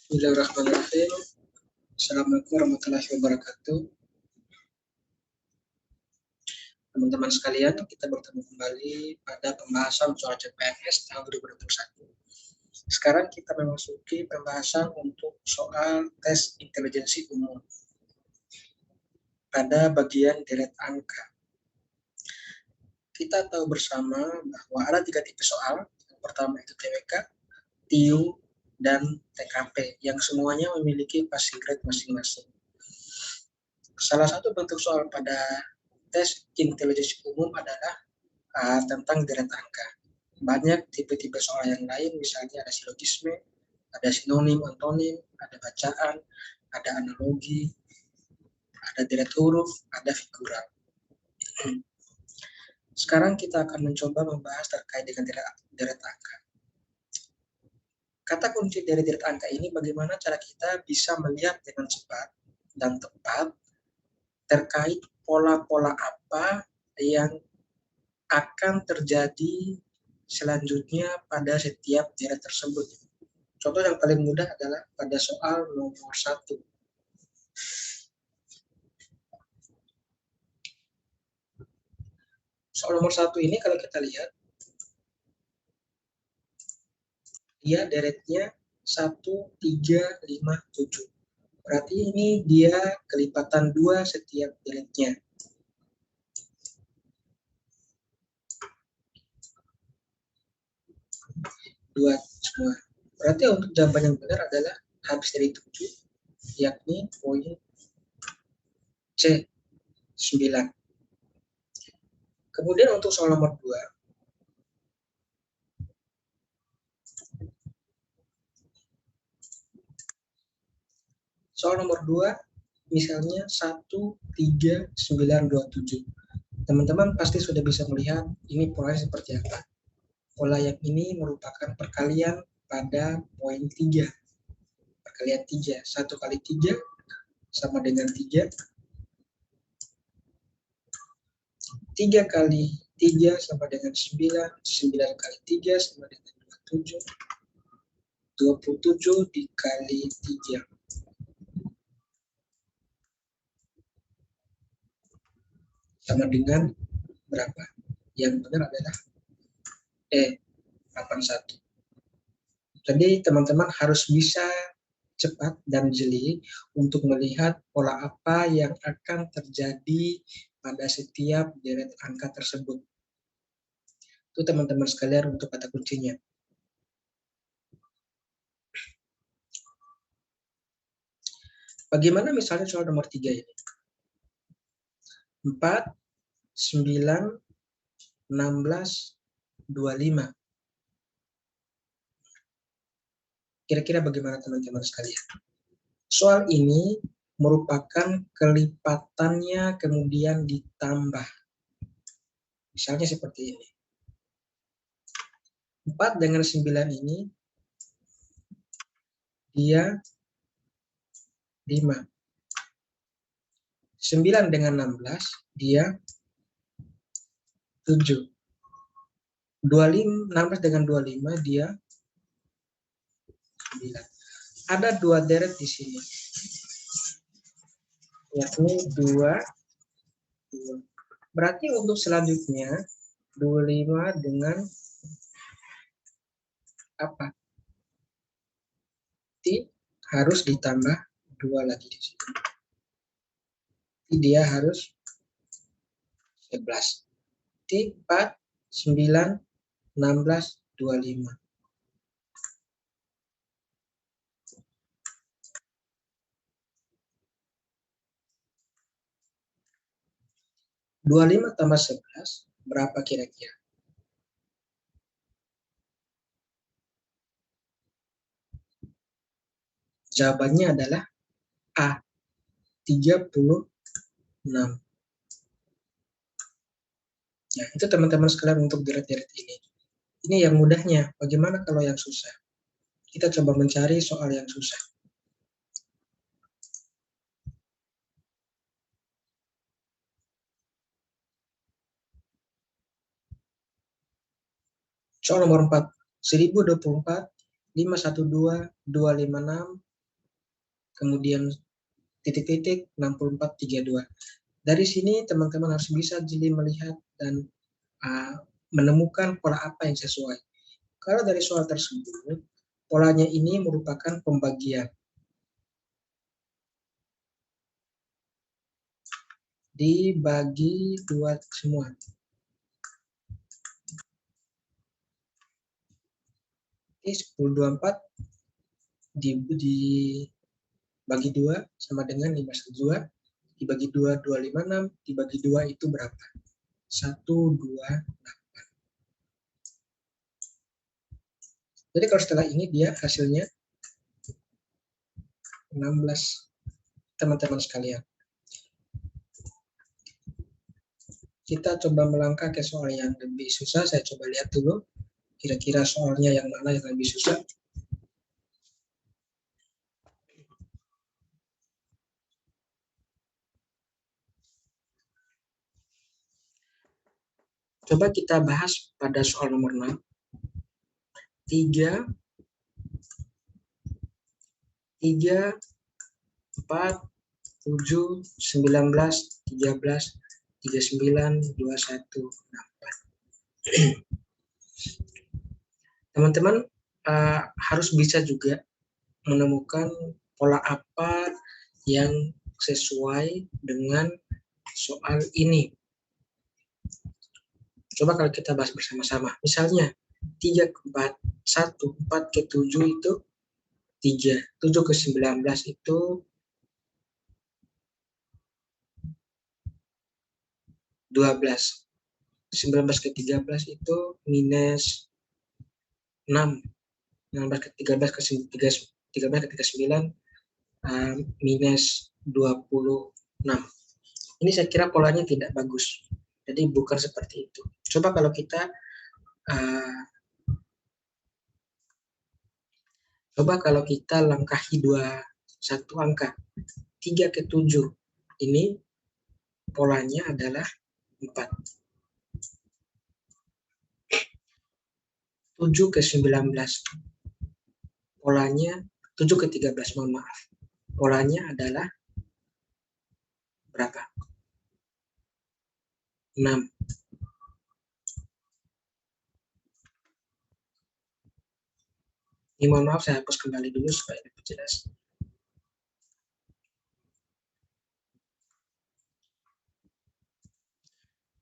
Bismillahirrahmanirrahim. Assalamualaikum warahmatullahi wabarakatuh. Teman-teman sekalian, kita bertemu kembali pada pembahasan soal CPNS tahun 2021. Sekarang kita memasuki pembahasan untuk soal tes intelijensi umum pada bagian deret angka. Kita tahu bersama bahwa ada 3 tipe soal. Yang pertama itu TWK, TIU, dan TKP yang semuanya memiliki passing grade masing-masing. Salah satu bentuk soal pada tes intelijensi umum adalah tentang deret angka. Banyak tipe-tipe soal yang lain, misalnya ada silogisme, ada sinonim, antonim, ada bacaan, ada analogi, ada deret huruf, ada figural. Sekarang kita akan mencoba membahas terkait dengan deret angka. Kata kunci dari deret angka ini bagaimana cara kita bisa melihat dengan cepat dan tepat terkait pola-pola apa yang akan terjadi selanjutnya pada setiap deret tersebut. Contoh yang paling mudah adalah pada soal nomor 1. Soal nomor 1 ini kalau kita lihat, dia deretnya 1, 3, 5, 7. Berarti ini dia kelipatan 2 setiap deretnya. Dua semua. Berarti untuk jawaban yang benar adalah habis dari 7, yakni poin C, 9. Kemudian untuk soal nomor 2, soal nomor 2 misalnya 1, 3, 9, 2, 7. Teman-teman pasti sudah bisa melihat ini polanya seperti apa. Pola yang ini merupakan perkalian pada poin 3. Perkalian 3. 1 kali 3 sama dengan 3. 3 kali 3 sama dengan 9. 9 kali 3 sama dengan 27. 27 dikali 3. Sama dengan berapa? Yang benar adalah 81. Jadi teman-teman harus bisa cepat dan jeli untuk melihat pola apa yang akan terjadi pada setiap deret angka tersebut. Itu teman-teman sekalian untuk kata kuncinya. Bagaimana misalnya soal nomor 3 ini? 4, 9, 16, 25. Kira-kira bagaimana teman-teman sekalian? Soal ini merupakan kelipatannya kemudian ditambah. Misalnya seperti ini. 4 dengan 9 ini dia 5. 9 dengan 16 dia 7. 16 dengan 25 dia 9. Ada 2 deret di sini. Yakni 2. Berarti untuk selanjutnya 25 dengan apa? Harus ditambah 2 lagi di sini. Dia harus 11. 4, 9, 16, 25. 25 tambah 11 berapa kira-kira? Jawabannya adalah A, 36. Nah, itu teman-teman sekalian untuk deret-deret ini. Ini yang mudahnya. Bagaimana kalau yang susah? Kita coba mencari soal yang susah. Soal nomor 4. 1024, 512, 256, kemudian titik-titik 6432. Dari sini teman-teman harus bisa jeli melihat dan menemukan pola apa yang sesuai. Kalau dari soal tersebut, polanya ini merupakan pembagian. Dibagi dua semua. Ini 1024 dibagi 2 sama dengan 512, dibagi 2, 256, dibagi 2 itu berapa? 128. Jadi kalau setelah ini dia hasilnya 16, teman-teman sekalian. Kita coba melangkah ke soal yang lebih susah. Saya coba lihat dulu kira-kira soalnya yang mana yang lebih susah. Coba kita bahas pada soal nomor 6. 3, 4, 7, 19, 13, 39, 21, 64. Teman-teman harus bisa juga menemukan pola apa yang sesuai dengan soal ini. Coba kalau kita bahas bersama-sama. Misalnya 3 ke 4, 1, 4 ke 7 itu 3, 7 ke 19 itu 12, 19 ke 13 itu minus 6, 19 ke 13 ke 13 ke 39 minus 26. Ini saya kira polanya tidak bagus. Jadi bukan seperti itu. Coba kalau kita langkahi satu angka, 3 ke 7, ini polanya adalah 4. 7 ke 19, polanya 7 ke 13, mohon maaf. Polanya adalah berapa? 6. Ini mohon maaf, saya hapus kembali dulu supaya lebih jelas.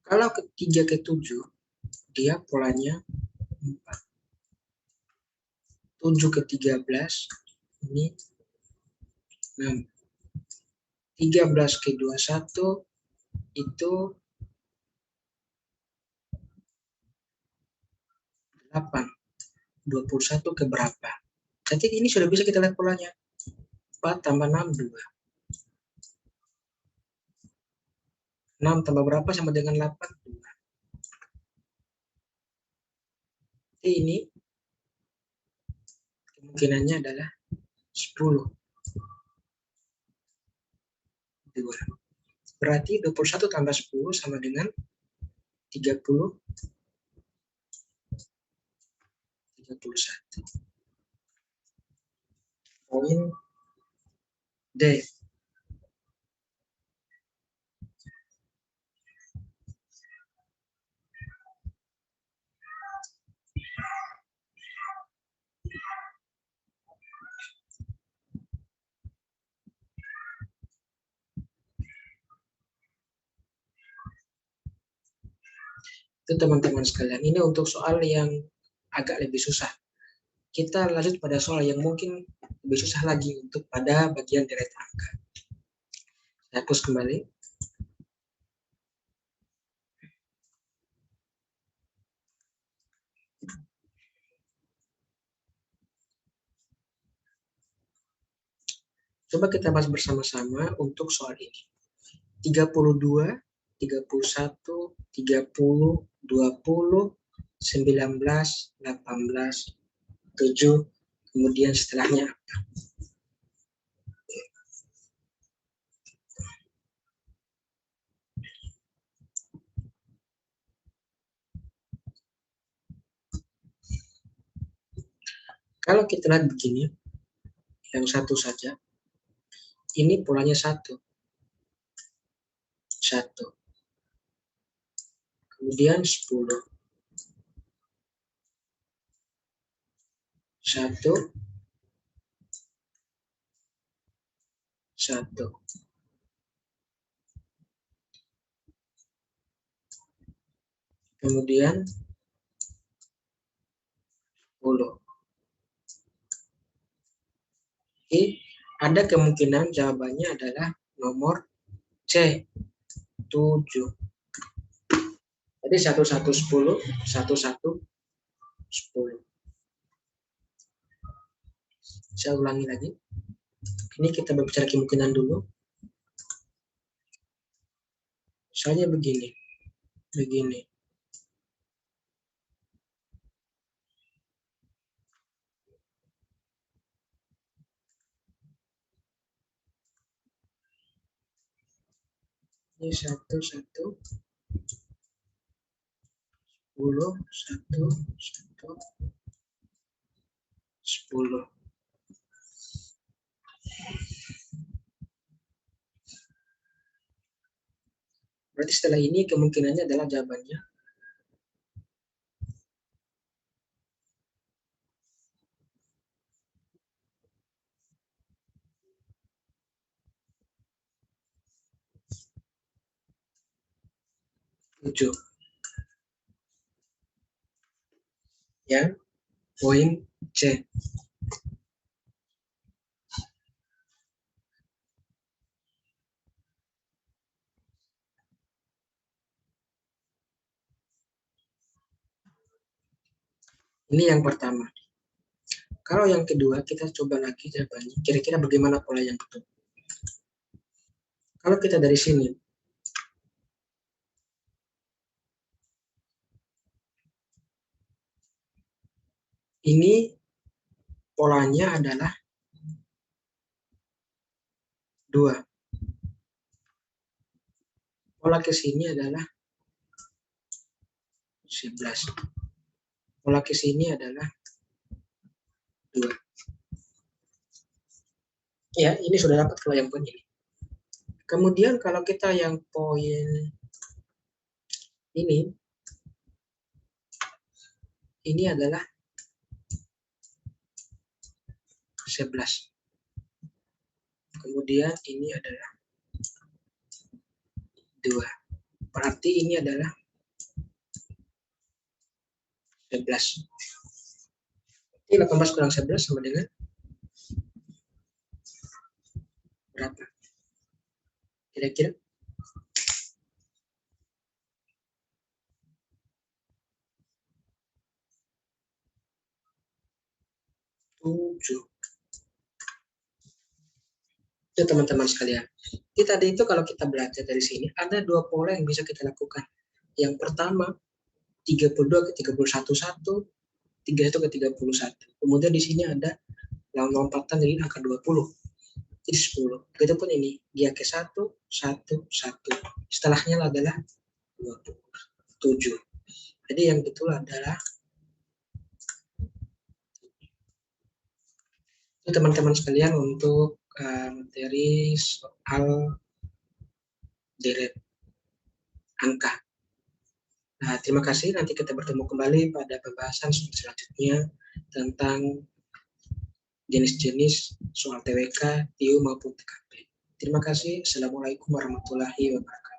Kalau ke 3 ke 7, dia polanya 4. 7 ke 13, ini 6. 13 ke 21, itu 8. 21 ke berapa? Jadi ini sudah bisa kita lihat polanya. 4 tambah 6, 2. 6 tambah berapa sama dengan 8? 2. Jadi ini kemungkinannya adalah 10. 2. Berarti 21 tambah 10 sama dengan 30. 31. Poin D. Itu teman-teman sekalian. Ini untuk soal yang agak lebih susah. Kita lanjut pada soal yang mungkin lebih susah lagi untuk pada bagian deret angka. Saya hapus kembali. Coba kita bahas bersama-sama untuk soal ini. 32, 31, 30, 20, 19, 18, 7, kemudian setelahnya apa? Kalau kita lihat begini, yang satu saja, Ini polanya 1. Kemudian 10. 1, 1. Kemudian 10. Jadi ada kemungkinan jawabannya adalah nomor C, 7. Jadi 1, 1, 10, 1, 1, 10. Saya ulangi lagi. Ini kita berbicara kemungkinan dulu. Misalnya begini. Ini 1, 1, 10, 1, 1, 10. Berarti setelah ini kemungkinannya adalah jawabannya 7. Yang poin C. Ini yang pertama. Kalau yang kedua, kita coba lagi jawabannya. Kira-kira bagaimana pola yang betul? Kalau kita dari sini, ini polanya adalah 2. Pola ke sini adalah 11. Pola ke sini adalah 2. Ya, ini sudah dapat kalau yang poin ini. Kemudian kalau kita yang poin ini adalah 11. Kemudian ini adalah 2. Berarti ini adalah 11. Ini 18 kurang 11 sama dengan berapa? Kira-kira? 7. Itu teman-teman sekalian. Jadi tadi itu kalau kita belajar dari sini, ada 2 pola yang bisa kita lakukan. Yang pertama, 32 ke 31, 1, 31 ke 31. Kemudian di sini ada lompatan dari angka 20. Jadi 10. Begitupun ini, dia ke 1, 1, 1. Setelahnya adalah 27. Jadi yang betul adalah teman-teman sekalian untuk materi soal deret angka. Nah, terima kasih. Nanti kita bertemu kembali pada pembahasan selanjutnya tentang jenis-jenis soal TWK, TIU maupun TKP. Terima kasih. Assalamualaikum warahmatullahi wabarakatuh.